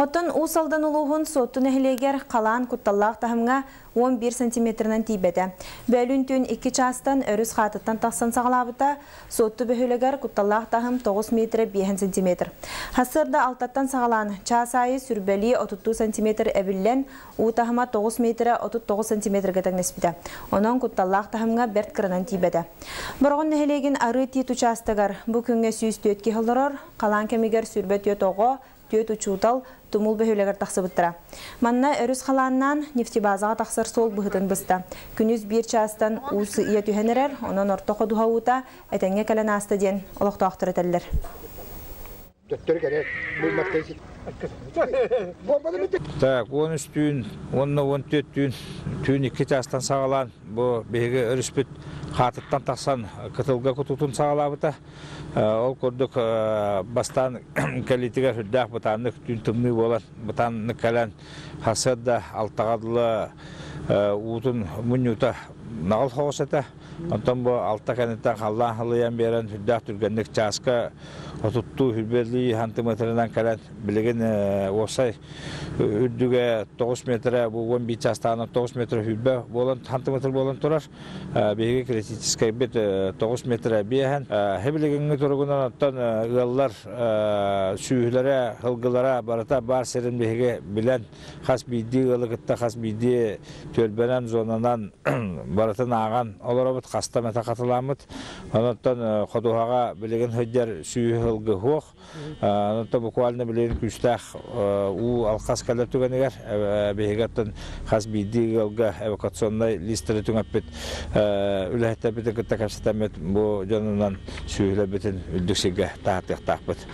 Оттон усалдан улуғын соттun эхилегер қалан кутталлақ тахымға 11 сантиметрінен тейбеді. Бөлін түйін 2 частан өріс қатыттан тақсан сағалабыта, сотты бөхілегер кутталлақ тахым 9 метр 5 сантиметр. Хасырда алтаттан сағалан час айы сүрбәлі 30 сантиметр әбіллен, у тахыма 9 метр 39 сантиметр гетен неспіді. Онын кутталлақ тахымға берт кірінен тейбеді. Бұрғын эхилеген ары тейт участығар бұл күнге сүйісті өтке хылдырыр, қалан кемегер сүрбәт өт оғы, төт учутал тумул бөхөлегер тақсы бұттыра. Манна өріс қаланнан нефтебазаға тақсыр сол бұғытын бұста. Күніз бір частан усы ие түйенерер, онын ортоқы дуға ута, әтенге кәлін асты ден олықты ақтыр етелдер. Так, 13 түйін, 14 түйін, түйін 2 частан сағалан, бұл бейге өріс бүт қатыттан тақсан кытылға күтутун сағалабыта. Ол көрдік бастан кәлетігер хүддәқ бұтанық түйін түмні болан, бұтанық кәлән хасырда алтағадылы ұтын мүнюта нағыл хоғысата. Онтан бұл алта кәнеттен қалдан ғылыян берен хүддәқ түргенлік жасқа отутту хүлберлі хантыметрінен кәлән білеген осай үрдіге 9 метрі, бұл 11 жастағынан 9 метр хүлбе болан, хантыметр болан тұрар. Беге критическай бет 9 метрі бейхен. Хебілегенгі тұрғынан оттан ғыллар сүйілері, ғылғылара барата бар серін беге білен қас бейді ғылығытта, қас бейді төлбенен зонанан баратын аған олар қаста мәті қатыламыд. Оныттан қодуғаға білеген хөддер сүйі ғылғы хоқ. Оныттан буквально білеген күштәқ у алқас кәліп түгенегер. Бейгеттен қас бейді ғылғы эвакуационный листері түңәппет. Үләхетті бітін күтті кәпсетәмет бұл жонынан сүйілі бітін үлдіксеге тағаттық тақпыд.